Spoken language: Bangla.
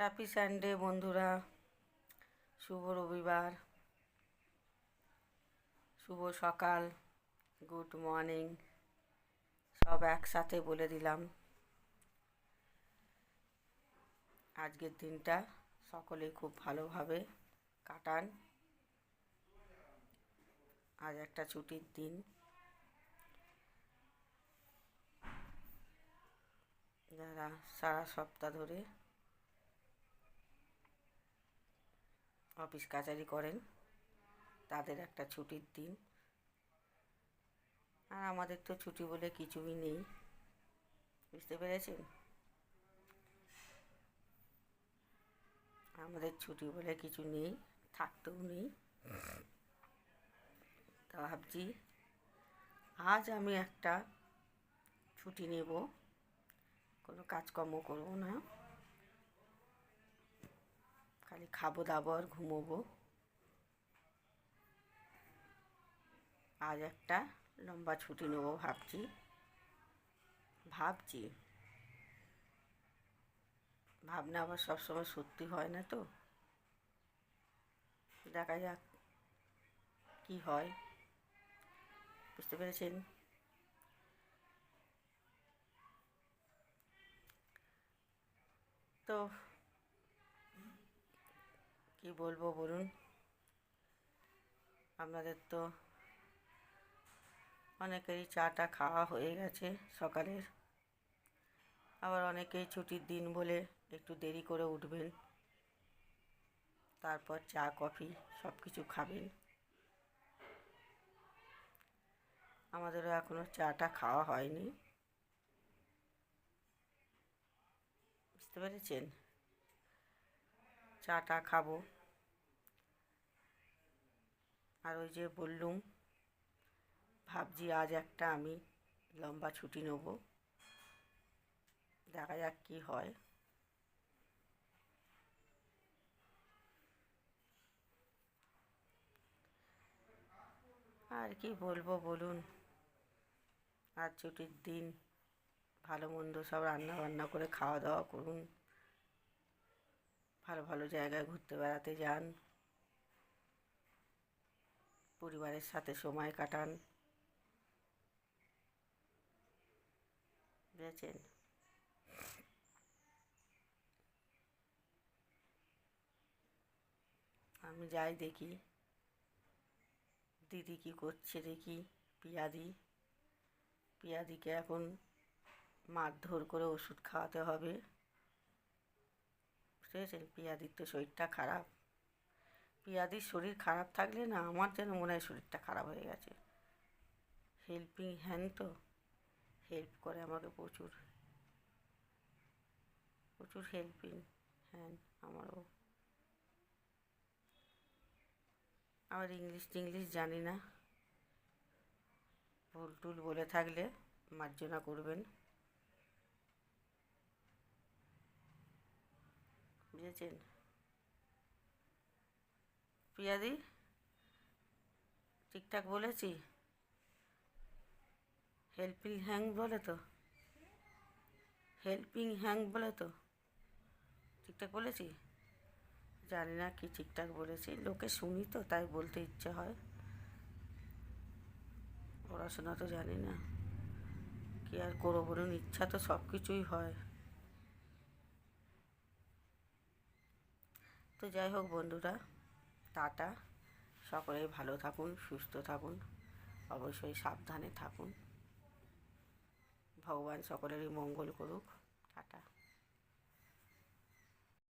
হ্যাপি সানডে বন্ধুরা, শুভ রবিবার, শুভ সকাল, গুড মর্নিং, সব একসাথে বলে দিলাম। আজকের দিনটা সকলে খুব ভালোভাবে কাটান। আজ একটা ছুটির দিন। যারা সারা সপ্তাহ ধরে অফিস কাচারি করেন তাদের একটা ছুটির দিন। আর আমাদের তো ছুটি বলে কিছুই নেই, বুঝতে পেরেছেন? আমাদের ছুটি বলে কিছু নেই, থাকতেও নেই। তা ভাবছি আজ আমি একটা ছুটি নেব, কোনো কাজকর্ম করবো না, খালি খাবো দাবো আর ঘুমোবো। আজ একটা লম্বা ছুটি নেব ভাবছি। ভাবনা আবার সবসময় সত্যি হয় না, তো দেখা যাক কি হয়, বুঝতে পেরেছেন? তো কি বলবো বলুন, আপনাদের তো অনেকেরই চাটা খাওয়া হয়ে গেছে সকালের, আবার অনেকেই ছুটির দিন বলে একটু দেরি করে উঠবেন, তারপর চা কফি সব কিছু খাবেন। আমাদেরও এখনও চাটা খাওয়া হয়নি, বুঝতে পেরেছেন? চাটা খাবো। আর ওই যে বললুম, ভাবছি আজ একটা আমি লম্বা ছুটি নেব, দেখা যাক কি হয়। আর কি বলবো বলুন, আজ ছুটির দিন, ভালো মন্দ সব রান্না বান্না করে খাওয়া দাওয়া করুন, ভালো ভালো জায়গায় ঘুরতে বেড়াতে যান, পরিবারের সাথে সময় কাটান, বুঝেছেন? আমি যাই দেখি দিদি কি করছে, দেখি পিয়াদিকে এখন মারধর করে ওষুধ খাওয়াতে হবে, বুঝতে পেরেছেন? পিয়াদির তো শরীরটা খারাপ। পিয়াদির শরীর খারাপ থাকলে না আমার যেন মনে হয় শরীরটা খারাপ হয়ে গেছে। হেল্পিং হ্যান্ড তো, হেল্প করে আমাকে প্রচুর প্রচুর হেল্পিং হ্যান্ড আমারও। আবার ইংলিশ টিংলিশ জানি না, ভুল টুল বলে থাকলে মার্জনা করবেন, বুঝেছেন? পিয়াদি ঠিকঠাক বলেছি? হেল্পিং হ্যান্ড বলে তো, হেল্পিং হ্যান্ড বলে তো, ঠিকঠাক বলেছি? জানি না কি ঠিকঠাক বলেছি, লোকে শুনি তো তাই বলতে ইচ্ছে হয়, পড়াশোনা তো জানি না, কি আর করবো বলুন, ইচ্ছা তো সব কিছুই হয়। তো যাই হোক বন্ধুরা, টাটা, সকলেই ভালো থাকুন, সুস্থ থাকুন, অবশ্যই সাবধানে থাকুন, ভগবান সকলেরই মঙ্গল করুক। টাটা।